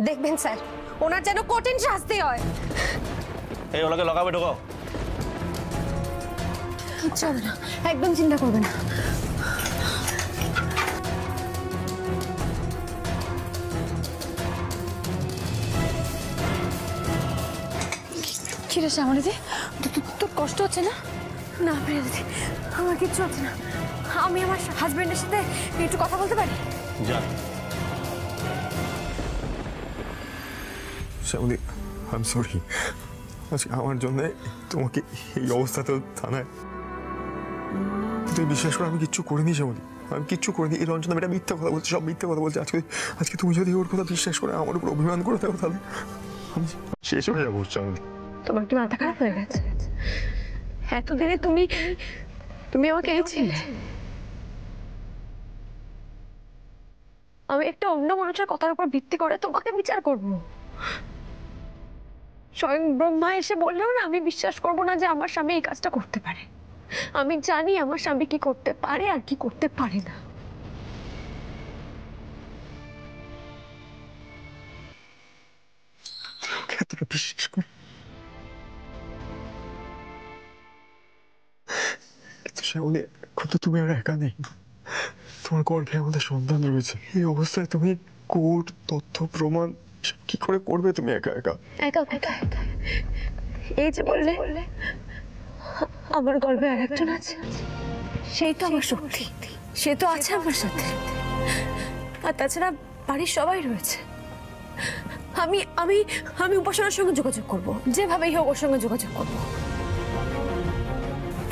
দেখবেন স্যার, ওনার যেন কঠিন শাস্তি হয়। এই ওনাকে লগাবে, ঢোকাও। কিচ্ছু হবে না, একদম চিন্তা করবে না। কি রে শ্যামলী দি, তোর কষ্ট হচ্ছে না? না প্রিয়া দিদি, আমার কিচ্ছু হচ্ছে না। আমি আমার হাজবেন্ডের সাথে একটু কথা বলতে পারি? যা। Shyamali, I am sorry. আজকে আমার জন্য তোমাকে এই অবস্থাতেও থানায়। তুমি বিশ্বাস করো, আমি কিচ্ছু করিনি শ্যামলী, আমি কিচ্ছু করিনি। এই রঞ্জন এটা মিথ্যা কথা বলছে, সব মিথ্যা কথা বলছে। আজকে তুমি যদি ওর কথা বিশ্বাস করে আমার উপর অভিমান করে থাকো, তাহলে আমি শেষ হয়ে যাবো শ্যামলী। তোমার কি মাথা খারাপ হয়ে গেছে? এতদিনে তুমি আমাকে এনেছিলে, আমি একটা অন্য মানুষের কথার উপর ভিত্তি করে তোমাকে বিচার করব? স্বয়ং ব্রহ্মা এসে বললেও না আমি বিশ্বাস করব না যে আমার স্বামী এই কাজটা করতে পারে। আমি জানি আমার স্বামী কি করতে পারে আর কি করতে পারে না। এতটা বিশ্বাস কর, শ্যামলী এখন তো তুমি আর একা নেই, তোমার গর্ভে আমাদের সন্তান রয়েছে। এই অবস্থায় তুমি কোর্ট, তথ্য, প্রমাণ কি করে করবে তুমি একা একা? একা একা এই যে বললে আমার গর্ভে আরেকজন আছে, সেই তো আমার শক্তি, সে তো আছে আমার সাথে। আর তাছাড়া বাড়ির সবাই রয়েছে। আমি আমি আমি উপাসনার সঙ্গে যোগাযোগ করব, যেভাবেই হোক ওর সঙ্গে যোগাযোগ করব।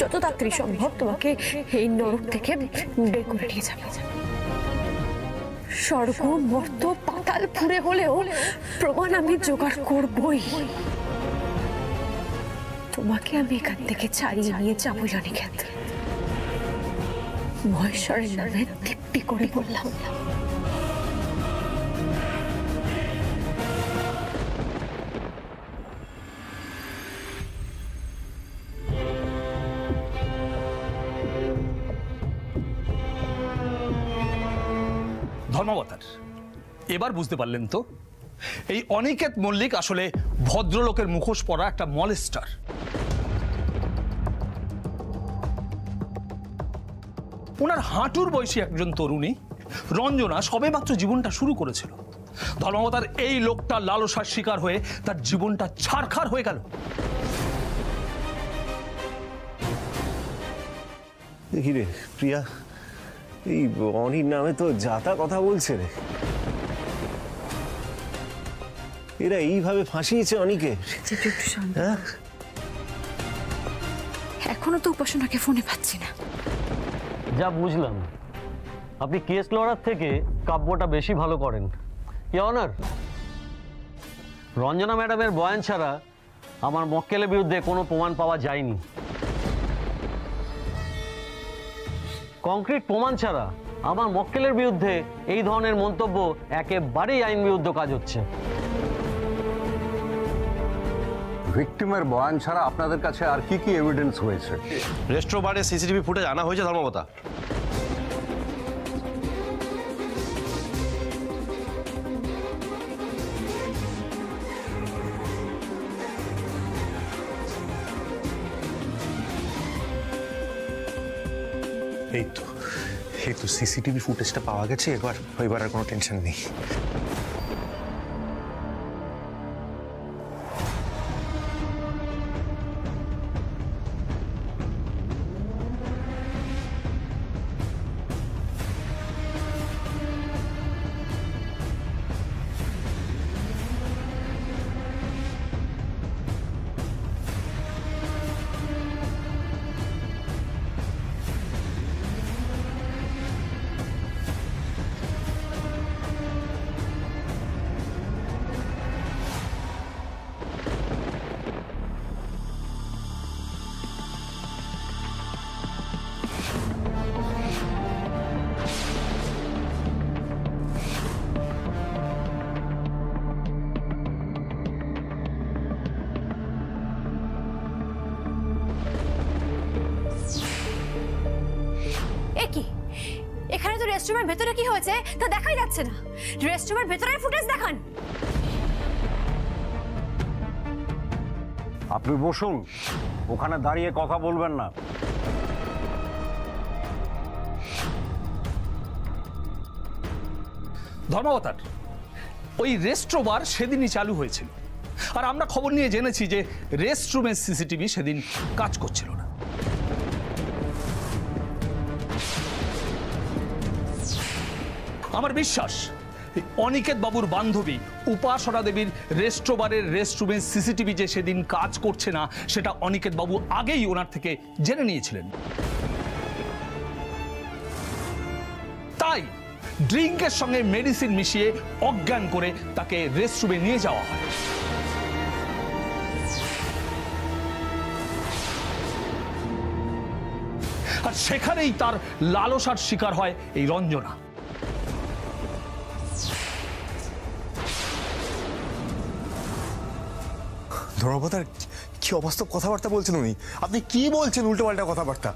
যত তাড়াতাড়ি সম্ভব তোমাকে এই নরক থেকে বের করে নিয়ে যাবে। স্বর্গ, মর্ত, পাতাল পুরে হলেও প্রমাণ আমি জোগাড় করবই। তোমাকে আমি এখান থেকে ছাড়িয়ে নিয়ে যাবো অনিকেত। মহেশ্বরের নামে দিব্যি করে বললাম। ধর্মাবতার, এবার বুঝতে পারলেন তো এই অনিকেত মল্লিক আসলে ভদ্রলোকের মুখোশ পরা একটা মলেস্টার। ওনার হাঁটুর বয়সী একজন তরুণী রঞ্জনা সবেমাত্র জীবনটা শুরু করেছিল। ধর্মাবতার এই লোকটা লালসার শিকার হয়ে তার জীবনটা ছারখার হয়ে গেল। দেখি রে প্রিয়া, এই অনির নামে তো যাতা কথা বলছে রে। এরা এইভাবে ফাঁসিয়েছে অনিকে। এখনো তো উপাসনাকে ফোনে পাচ্ছি না। যা বুঝলাম আপনি কেস লড়ার থেকে কাব্যটা বেশি ভালো করেন। কি অনার, রঞ্জনা ম্যাডামের বয়ান ছাড়া আমার মক্কেলের বিরুদ্ধে কোনো প্রমাণ পাওয়া যায়নি। কংক্রিট প্রমাণ ছাড়া আমার মক্কেলের বিরুদ্ধে এই ধরনের মন্তব্য একেবারেই আইন বিরুদ্ধ কাজ হচ্ছে। ভিকটিমের বয়ান ছাড়া আপনাদের কাছে আর কি কি এভিডেন্স হয়েছে? রেস্টুরেন্টে সিসিটিভি ফুটেজ আনা হয়েছে ধর্মবতা। এই তো সিসিটিভি ফুটেজটা পাওয়া গেছে, এবার আর কোনো টেনশন নেই। এখানে তো রেস্টুরেন্টের ভেতরে কি হয়েছে তা দেখাই যাচ্ছে না। রেস্টুরেন্টের ভেতরের ফুটেজ দেখান। আপনি বসুন, ওখানে দাঁড়িয়ে কথা বলবেন না। ধর্মাবতার, ওই রেস্ট্রোবার সেদিনই চালু হয়েছিল, আর আমরা খবর নিয়ে জেনেছি যে রেস্টরুমের সিসিটিভি সেদিন কাজ করছিল না। আমার বিশ্বাস অনিকেত বাবুর বান্ধবী উপাসনা দেবীর রেস্ট্রোবারের রেস্টরুমের সিসিটিভি যে সেদিন কাজ করছে না সেটা অনিকেত বাবু আগেই ওনার থেকে জেনে নিয়েছিলেন। তাই ড্রিঙ্কের সঙ্গে মেডিসিন মিশিয়ে অজ্ঞান করে তাকে রেস্টরুমে নিয়ে যাওয়া হয়। আর সেখানেই তার লালসার শিকার হয় এই রঞ্জনা। ধর্মপতার কি অবাস্তব কথাবার্তা বলছেন উনি। আপনি কি বলছেন উল্টোপাল্টা কথাবার্তা?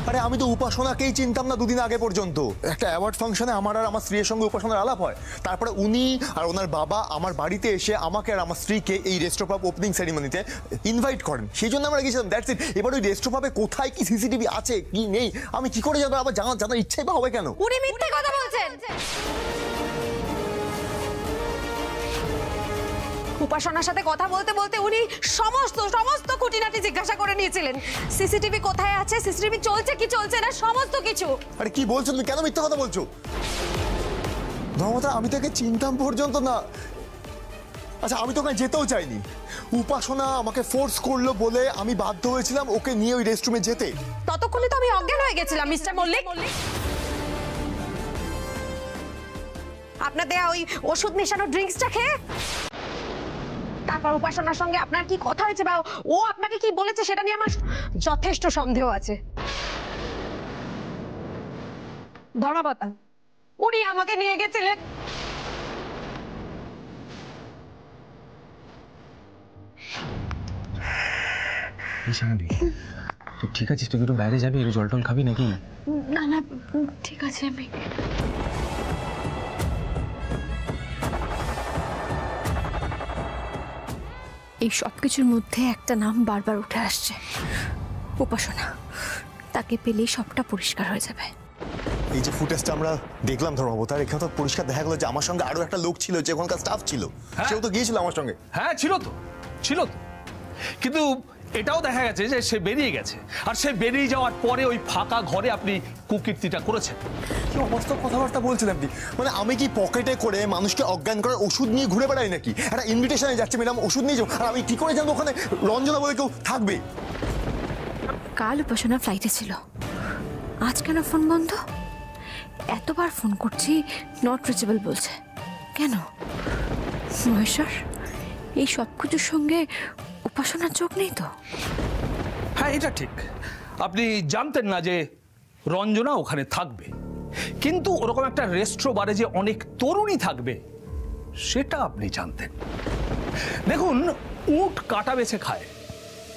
আরে আমি তো উপাসনাকেই চিনতাম না দুদিন আগে পর্যন্ত। একটা অ্যাওয়ার্ড ফাংশনে আমার আর আমার স্ত্রীর সঙ্গে উপাসনার আলাপ হয়, তারপরে উনি আর ওনার বাবা আমার বাড়িতে এসে আমাকে আর আমার স্ত্রীকে এই রেস্ট্রোপাব ওপেনিং সেরিমনিতে ইনভাইট করেন, সেই জন্য আমরা গেছিলাম, দ্যাটস ইট। এবার ওই রেস্ট্রোপাবে কোথায় কি সিসিটিভি আছে কি নেই আমি কি করে জানবো? আবার জানার ইচ্ছাই বা হবে কেন? উনি মিথ্যে কথা বলছেন। উপাসনার সাথে কথা বলতে বলতে উনি সমস্ত খুঁটিনাটি জিজ্ঞাসা করে নিয়েছিলেন। সিসিটিভি কোথায় আছে, সিসিটিভি চলছে কি চলছে না, সমস্ত কিছু। আরে কি বলছো তুমি? কেন মিথ্যা কথা বলছো? ধর্মতা, আমি তোকে চিনতাম পর্যন্ত না। আচ্ছা, আমি তো ওখানে যেতেও চাইনি। উপাসনা আমাকে ফোর্স করলো বলে আমি বাধ্য হয়েছিলাম ওকে নিয়ে ওই রেস্টরুমে যেতে। ততক্ষণে তো আমি অজ্ঞান হয়ে গেছিলাম মিস্টার মল্লিক। আপনার দেয়া ওই ওষুধ মেশানো ড্রিঙ্কসটা খেয়ে তারপর উপাসনার সঙ্গে আপনার কি কথা হয়েছে বা ও আপনাকে কি বলেছে সেটা নিয়ে আমার যথেষ্ট সন্দেহ আছে। ধর্মপতা, উনি আমাকে নিয়ে গেছিলেন তুই ঠিক আছিস? তুই একটু বাইরে যাবি, একটু জল টল খাবি নাকি? না না ঠিক আছে। আমি এই সব কিছুর মধ্যে একটা নাম বারবার উঠে আসছে, উপাসনা। তাকে পেলেই সবটা পরিষ্কার হয়ে যাবে। এই যে ফুটেজটা আমরা দেখলাম ধর্মপতার, এখানে তো পরিষ্কার দেখা গেল যে আমার সঙ্গে আরো একটা লোক ছিল, যে ওখানকার স্টাফ ছিল, সেও তো গিয়েছিল আমার সঙ্গে। হ্যাঁ ছিল তো, কিন্তু এটাও দেখা গেছে যে সে বেরিয়ে গেছে, আর সে বেরিয়ে যাওয়ার পরে ওই ফাঁকা ঘরে আপনি কুকীর্তিটা করেছেন। কি অবাস্তব কথাবার্তা বলছেন আপনি? মানে আমি কি পকেটে করে মানুষকে অজ্ঞান করার ওষুধ নিয়ে ঘুরে বেড়াই নাকি? একটা ইনভিটেশনে যাচ্ছে ম্যাডাম, ওষুধ নিয়ে যাও, আর আমি কি করে জানবো ওখানে রঞ্জনা বলে কেউ থাকবে? কাল উপাসনা ফ্লাইটে ছিল, আজ কেন ফোন বন্ধ? এতবার ফোন করছি নট রিচেবল বলছে কেন? মহেশ্বর, এই সব কিছুর সঙ্গে উপাসনার চোখ নেই তো? হ্যাঁ, এটা ঠিক। আপনি জানতেন না যে রঞ্জনা ওখানে থাকবে, কিন্তু ওরকম একটা রেস্ট্রোবারে যে অনেক তরুণী থাকবে সেটা আপনি জানতেন। দেখুন, উট কাটা বেছে খায়,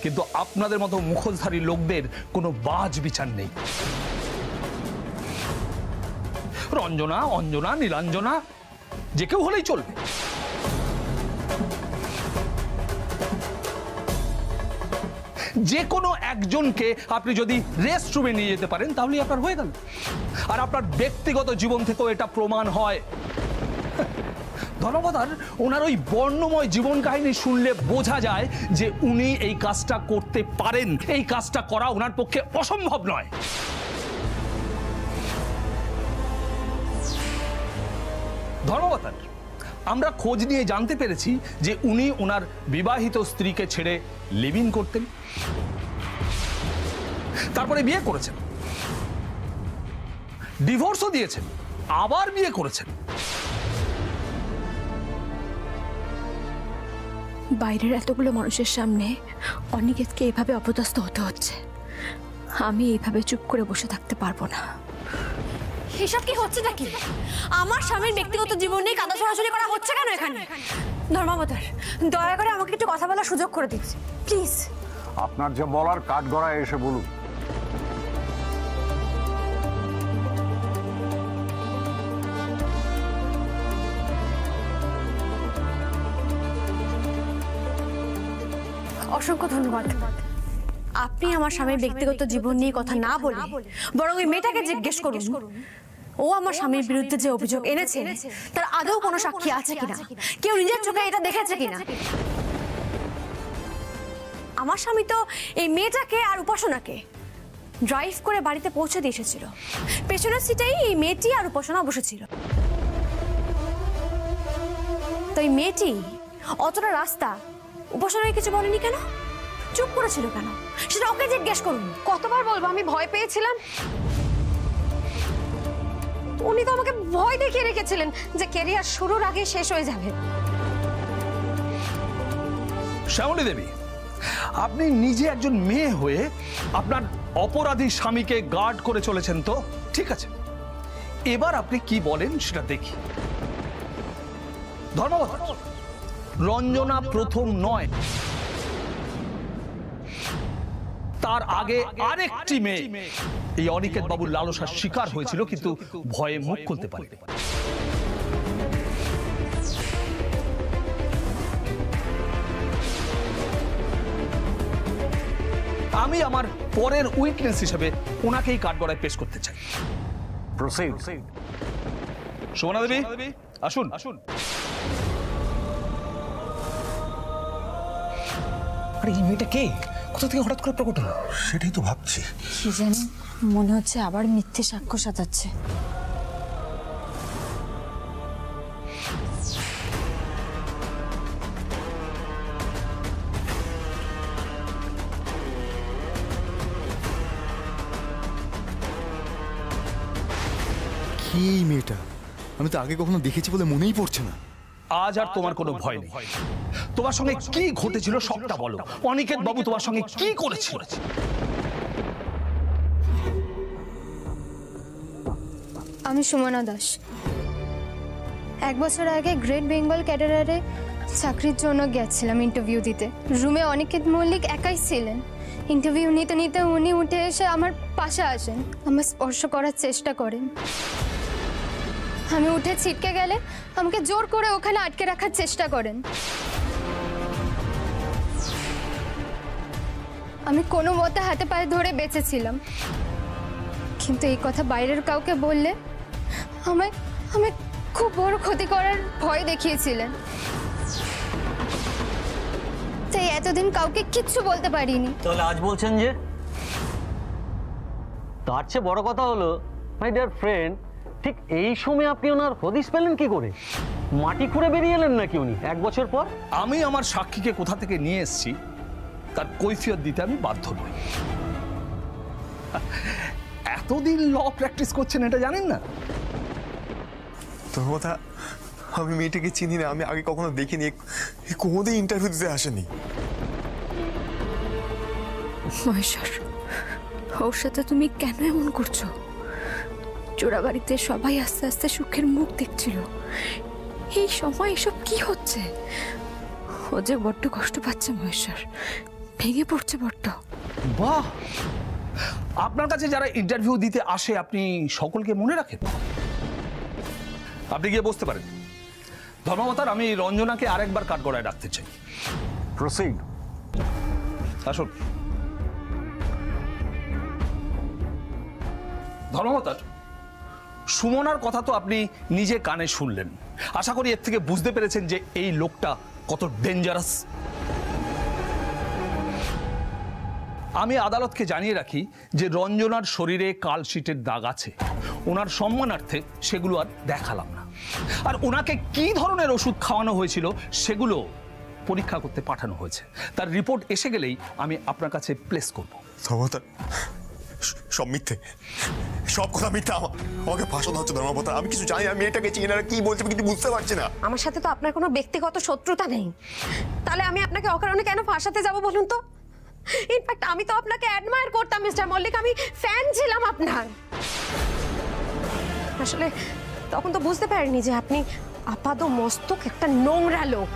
কিন্তু আপনাদের মতো মুখোশধারী লোকদের কোনো বাজ বিচার নেই। রঞ্জনা, অঞ্জনা, নীলাঞ্জনা যে কেউ হলেই চলবে। যে কোনো একজনকে আপনি যদি রেস্টরুমে নিয়ে যেতে পারেন তাহলেই আপনার হয়ে গেল, আর আপনার ব্যক্তিগত জীবন থেকেও এটা প্রমাণ হয়। ধর্মপতার ওনার ওই বর্ণময় জীবন কাহিনী শুনলে বোঝা যায় যে উনি এই কাজটা করতে পারেন, এই কাজটা করা ওনার পক্ষে অসম্ভব নয়। ধর্মপতার আমরা খোঁজ নিয়ে জানতে পেরেছি যে উনি ওনার বিবাহিত স্ত্রীকে ছেড়ে লিভ ইন করতেন, তারপরে বিয়ে করেছেন, ডিভোর্সও দিয়েছেন, আবার বিয়ে করেছেন। বাইরের এতগুলো মানুষের সামনে অনিকেতকে এভাবে অপদস্থ হতে হচ্ছে। আমি এইভাবে চুপ করে বসে থাকতে পারবো না। এসব কি হচ্ছে নাকি? আমার স্বামীর ব্যক্তিগত জীবন নিয়ে কাদা ছড়াছড়ি করা হচ্ছে কেন এখানে? ধর্মাবতার, দয়া করে আমাকে একটু কথা বলার সুযোগ করে দিন প্লিজ। আপনার যে বলার কাঠগড়ায় এসে বলুন। অসংখ্য ধন্যবাদ। আপনি আমার স্বামীর ব্যক্তিগত জীবন নিয়ে কথা না বলে বরং ওই মেয়েটাকে জিজ্ঞেস করুন ও আমার স্বামীর বিরুদ্ধে যে অভিযোগ এনেছে তার আদৌ কোনো সাক্ষী আছে কিনা, কেউ নিজের চোখে এটা দেখেছে কিনা। আমার স্বামী তো এই মেয়েটাকে আর উপাসনাকে ড্রাইভ করে বাড়িতে পৌঁছে দিয়ে এসেছিল, পেছনের সিটেই এই মেয়েটি আর উপাসনা বসেছিল। তো এই মেয়েটি অতটা রাস্তা উপাসনায় কিছু বলেনি কেন, চুপ করেছিল কেন, সেটা ওকে জিজ্ঞেস করুন। কতবার বলবো আমি ভয় পেয়েছিলাম, উনি তো আমাকে ভয় দেখিয়ে রেখেছিলেন যে ক্যারিয়ার শুরুর আগে শেষ হয়ে যাবে। শ্যামলী দেবী, আপনি নিজে একজন মেয়ে হয়ে আপনার অপরাধী স্বামীকে গার্ড করে চলেছেন, তো ঠিক আছে, এবার আপনি কি বলেন সেটা দেখি। ধর্মবত, রঞ্জনা প্রথম নয়, তার আগে আরেকটি মেয়ে এই অনিকেত বাবুর লালসার শিকার হয়েছিল, কিন্তু ভয়ে মুখ খুলতে পারেনি। আমি আমার পরের উইটনেস হিসেবে ওনাকেই কাঠগড়ায় পেশ করতে চাই। প্রসিড। সুমনা দেবী, আসুন আসুন। আরে এই মেয়েটা কে, কোথা থেকে হঠাৎ করে প্রকট হলো? সেটাই তো ভাবছি। কি জানি, মনে হচ্ছে আবার মিথ্যে সাক্ষ্য সাজাচ্ছে। কি এই মেয়েটা? আমি তো আগে কখনো দেখেছি বলে মনেই পড়ছে না। আজ আর তোমার কোনো ভয় নেই। তোমার সঙ্গে কি ঘটেছিল সবটা বলো। অনিকেত বাবু তোমার সঙ্গে কি করেছিল? আমি সুমনা দাস। 1 বছর আগে গ্রেট বেঙ্গল ক্যাডারে চাকরির জন্য গেছিলাম ইন্টারভিউ দিতে। রুমে অনিকেত মল্লিক একাই ছিলেন। ইন্টারভিউ নিতে নিতে উনি উঠে এসে আমার পাশে আসেন, আমার স্পর্শ করার চেষ্টা করেন। আমি উঠে ছিটকে গেলে আমাকে জোর করে ওখানে আটকে রাখার চেষ্টা করেন। আমি কোনো মতে হাতে পায়ে ধরে বেঁচেছিলাম, কিন্তু এই কথা বাইরের কাউকে বললে আমায় খুব বড় ক্ষতি করার ভয় দেখিয়েছিলেন। তাই এতদিন কাউকে কিচ্ছু বলতে পারিনি। তাহলে আজ বলছেন যে? তার চেয়ে বড় কথা হলো, মাই ডিয়ার ফ্রেন্ড, ঠিক এই সময় আপনি ওনার হদিশ পেলেন কি করে? মাটি খুঁড়ে বেরিয়ে এলেন নাকি উনি 1 বছর পর? আমি আমার সাক্ষীকে কোথা থেকে নিয়ে এসেছি তার কৈফিয়ত দিতে আমি বাধ্য নই। এতদিন ল প্র্যাকটিস করছেন এটা জানেন না? তোর কথা, আমি মেয়েটাকে চিনি না, আমি আগে কখনো দেখিনি, কোনোদিন ইন্টারভিউ দিতে আসেনি। মহেশ্বর, ওর সাথে তুমি কেন এমন করছো? চোরাবাড়িতে সবাই আস্তে আস্তে সুখের মুখ দেখছিল, এই সময় এসব কি হচ্ছে? ও যে বড্ড কষ্ট পাচ্ছে মহেশ্বর, ভেঙে পড়ছে বড্ড। বাহ, আপনার কাছে যারা ইন্টারভিউ দিতে আসে আপনি সকলকে মনে রাখেন। আপনি গিয়ে বসতে পারেন। ধর্মাবতার, আমি রঞ্জনাকে আরেকবার কাঠগড়ায় ডাকতে চাই। প্রসিড। আসুন। ধর্মাবতার, সুমনার কথা তো আপনি নিজে কানে শুনলেন। আশা করি এর থেকে বুঝতে পেরেছেন যে এই লোকটা কত ডেঞ্জারাস। আমি আদালতকে জানিয়ে রাখি যে রঞ্জনার শরীরে কালশিটের দাগ আছে। ওনার সম্মানার্থে সেগুলো আর দেখালাম না। আর ওনাকে কি ধরনের ওষুধ খাওয়ানো হয়েছিল সেগুলো পরীক্ষা করতে পাঠানো হয়েছে। তার রিপোর্ট এসে গেলেই আমি আপনার কাছে প্লেস করব। সব মিথ্যে, সব কথা মিথ্যা। আমাকে ফাঁসানো হচ্ছে ধর্মপতা। আমি কিছু জানি না, মেয়েটাকে চিনি না, কি বলছে কিন্তু বুঝতে পারছি না। আমার সাথে তো আপনার কোনো ব্যক্তিগত শত্রুতা নেই, তাহলে আমি আপনাকে অকারণে কেন ফাঁসাতে যাব বলুন তো? ইনফ্যাক্ট আমি তো আপনাকে অ্যাডমায়ার করতাম মিস্টার মল্লিক, আমি ফ্যান ছিলাম আপনার। আসলে তখন তো বুঝতে পারিনি যে আপনি আপাদ মস্তক একটা নোংরা লোক।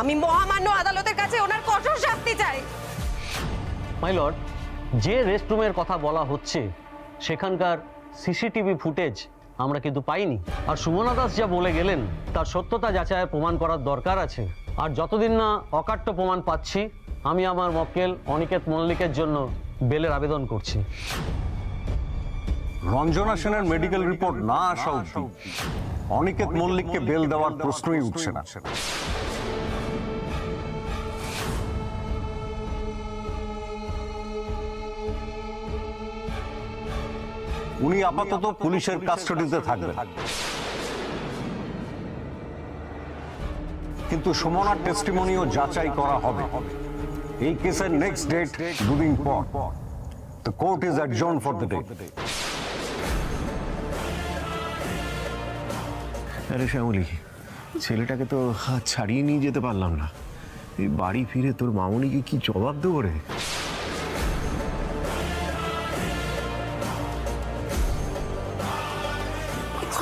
আমি মহামান্য আদালতের কাছে ওনার কঠোর শাস্তি চাই। মাই লর্ড, যে রেস্টরুমের কথা বলা হচ্ছে সেখানকার সিসিটিভি ফুটেজ আমরা কিন্তু পাইনি। আর সুমনা দাস যা বলে গেলেন তার সত্যতা যাচাইয়ের প্রমাণ করার দরকার আছে। আর যতদিন না অকাট্য প্রমাণ পাচ্ছি, আমি আমার মক্কেল অনিকেত মল্লিকের জন্য বেলের আবেদন করছি। রঞ্জনা সেনের মেডিকেল রিপোর্ট না আসা অবধি অনিকেত মল্লিককে বেল দেওয়ার প্রশ্নই উঠছে না। উনি আপাতত পুলিশের কাস্টাডিতে থাকবেন, কিন্তু সুমনার টেস্টিমনিও যাচাই করা হবে। এই কেসের নেক্সট ডেট 2 দিন পর। The court is adjourned for the day. আরে শ্যামলী, ছেলেটাকে তো হাত ছাড়িয়ে নিয়ে যেতে পারলাম না। এই বাড়ি ফিরে তোর মামুনিকে কি জবাব দেবো রে?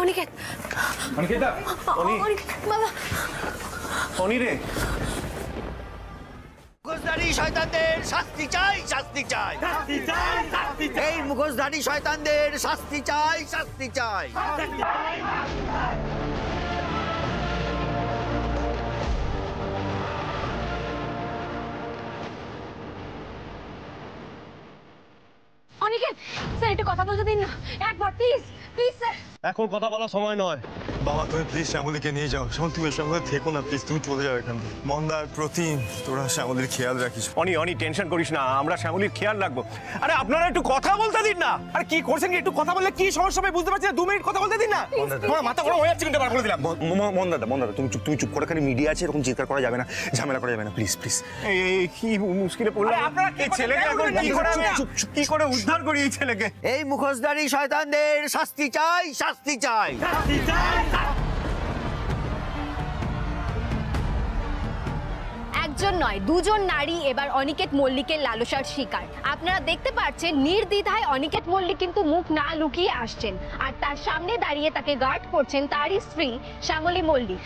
অনিকেত, বাবা, অনি রে, মুখোশধারী শয়তানদের শাস্তি চাই, শাস্তি চাই, এই মুখোশধারী শয়তানদের শাস্তি চাই, শাস্তি চাই। অনিকেত স্যার একটু কথা বলতে দিন না একবার, প্লিজ প্লিজ স্যার। এখন কথা বলার সময় নয়। বাবা তুমি প্লিজ শ্যামলীকে নিয়ে যাও। শ্যামল তুমি শ্যামলে থেকো না প্লিজ, তুমি চলে যাও এখান থেকে। মন্দার প্রতিম, তোরা শ্যামলীর খেয়াল রাখিস। অনি টেনশন করিস না, আমরা শ্যামলীর খেয়াল রাখবো। আরে আপনারা একটু কথা বলতে দিন না। আরে কি করছেন কি? একটু কথা বললে কি সমস্যা হবে বুঝতে পারছি না। 2 মিনিট কথা বলতে দিন না। তোমার মাথা গরম হয়ে যাচ্ছে কিন্তু বার করে দিলাম। মন্দাদা তুমি চুপ করে, খালি মিডিয়া আছে, এরকম চিৎকার করা যাবে না, ঝামেলা করা যাবে না, প্লিজ প্লিজ। এই কি মুশকিলে পড়লাম। এই ছেলেকে এখন কি করে উদ্ধার করি এই ছেলেকে? এই মুখোশধারী শয়তানদের শাস্তি চাই, শাস্তি চাই। একজন নয়, 2 জন নারী এবার অনিকেত মল্লিকের লালসার শিকার। আপনারা দেখতে পাচ্ছেন নির্দ্বিধায় অনিকেত মল্লিক কিন্তু মুখ না লুকিয়ে আসছেন, আর তার সামনে দাঁড়িয়ে তাকে গার্ড করছেন তারই স্ত্রী শ্যামলী মল্লিক।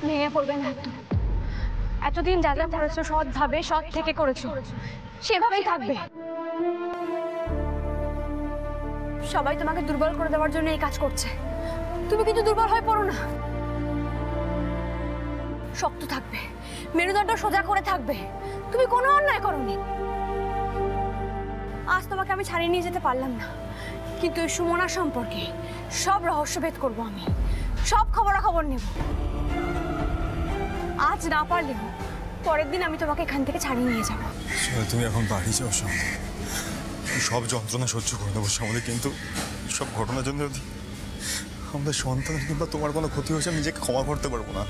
ভেঙে পড়বেন একদম। এতদিন যা যা করেছো সৎভাবে, সৎ থেকে করেছো, সেভাবেই থাকবে। সবাই তোমাকে দুর্বল করে দেওয়ার জন্য এই কাজ করছে, তুমি কিন্তু দুর্বল হয়ে পড়ো না। শক্ত থাকবে, মেরুদণ্ড সোজা করে থাকবে। তুমি কোনো অন্যায় করোনি। আজ তোমাকে আমি ছাড়িয়ে নিয়ে যেতে পারলাম না, কিন্তু এই সুমনা সম্পর্কে সব রহস্যভেদ করবো আমি, সব খবরাখবর নেব। আজ না পারলেও পরের দিন আমি তোমাকে এখান থেকে ছাড়িয়ে নিয়ে যাবো। তুমি এখন বাড়ি যাও শ্যামলী, সব যন্ত্রণা সহ্য করে নেবো শ্যামলী, কিন্তু সব ঘটনার জন্য যদি আমাদের সন্তান কিংবা তোমার কোনো ক্ষতি হয়েছে, আমি নিজেকে ক্ষমা করতে পারবো না।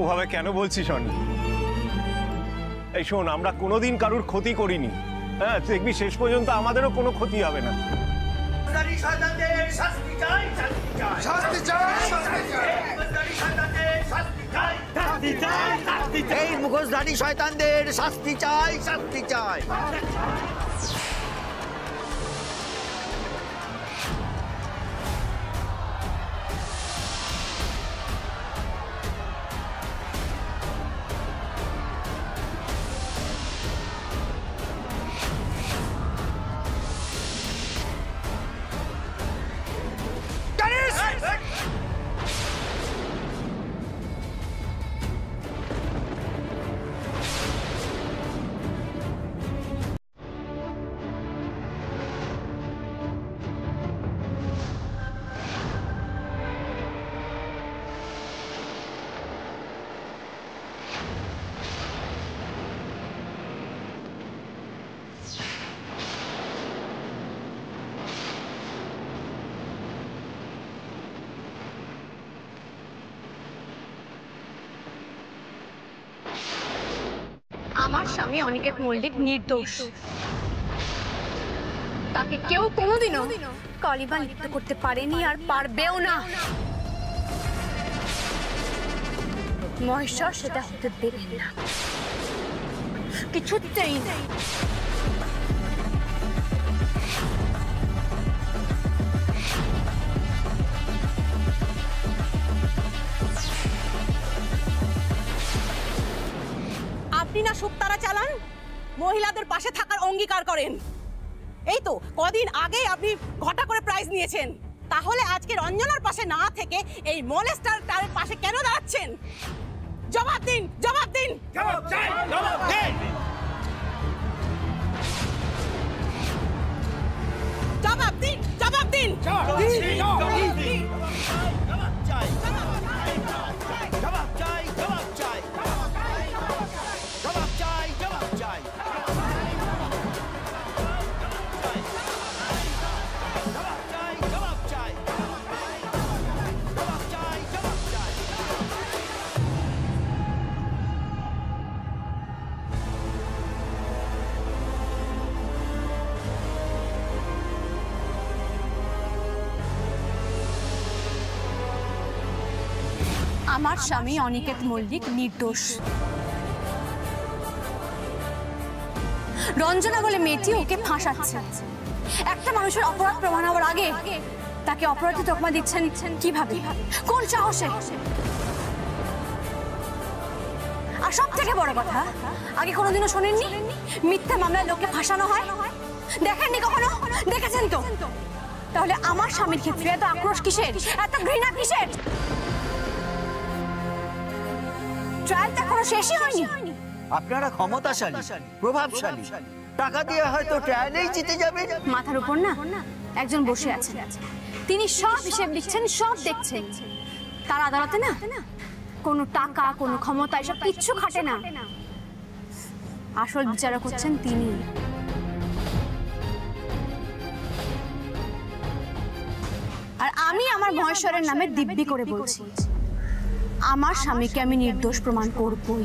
ওভাবে কেন বলছিস অনি? এই শোন, আমরা কোনোদিন কারুর ক্ষতি করিনি। হ্যাঁ, দেখবি শেষ পর্যন্ত আমাদেরও কোনো ক্ষতি হবে না। মুখোশধারী শয়তানদের শাস্তি চাই, শাস্তি চাই, শাস্তি চাই, শাস্তি চাই। মুখোশধারী শয়তানদের শাস্তি চাই, শাস্তি চাই, শাস্তি চাই। এই মুখোশধারী শয়তানদের শাস্তি চাই, শাস্তি চাই। আমার স্বামী অনিকেত মল্লিক নির্দোষ, তাকে কেউ কোনোদিনও কলিবা লিপ্ত করতে পারেনি আর পারবেও না। মহেশ্বর সেটা হতে দেবেন না, কিছুতেই না। না শুকতারা চালান, মহিলাদের পাশে থাকার অঙ্গীকার করেন। এই তো কদিন আগে আপনি ঘটা করে প্রাইজ নিয়েছেন, তাহলে আজকে রঞ্জনার পাশে না থেকে এই মলেস্টারের পাশে কেন দাঁড়াচ্ছেন? জবাব দিন, জবাব দিন। জবাব চাই, জবাব দিন। জবাব দিন, জবাব দিন। জবাব চাই, জবাব চাই, জবাব চাই, জবাব চাই, জবাব চাই, জবাব চাই। আমার স্বামী অনিকেত মল্লিক নির্দোষ। রঞ্জনা বলে মেয়েটি ওকে ফাঁসাচ্ছে। একটা মানুষের অপরাধ প্রমাণ হওয়ার আগে তাকে অপরাধী তকমা দিচ্ছেন কিভাবে, কোন সাহসে? আর সব থেকে বড় কথা, আগে কোনোদিনও শোনেননি মিথ্যা মামলায় লোককে ফাঁসানো হয়? দেখেননি কখনো? দেখেছেন তো? তাহলে আমার স্বামীর ক্ষেত্রে এত আক্রোশ কিসের, এত ঘৃণা কিসের? ট্রায়ালটা এখনো শেষই হয়নি। আপনারা ক্ষমতাশালী, প্রভাবশালী, টাকা দিয়ে হয়তো ট্রায়ালেই জিতে যাবে। মাথার উপর না একজন বসে আছেন, তিনি সব হিসেব দিচ্ছেন, সব দেখছেন। তার আদালতে না কোনো টাকা, কোনো ক্ষমতা এসব কিচ্ছু খাটে না। আসল বিচারক হচ্ছেন তিনি। আর আমি আমার মহেশ্বরের নামে দিব্যি করে বলছি, আমার স্বামীকে আমি নির্দোষ প্রমাণ করবই।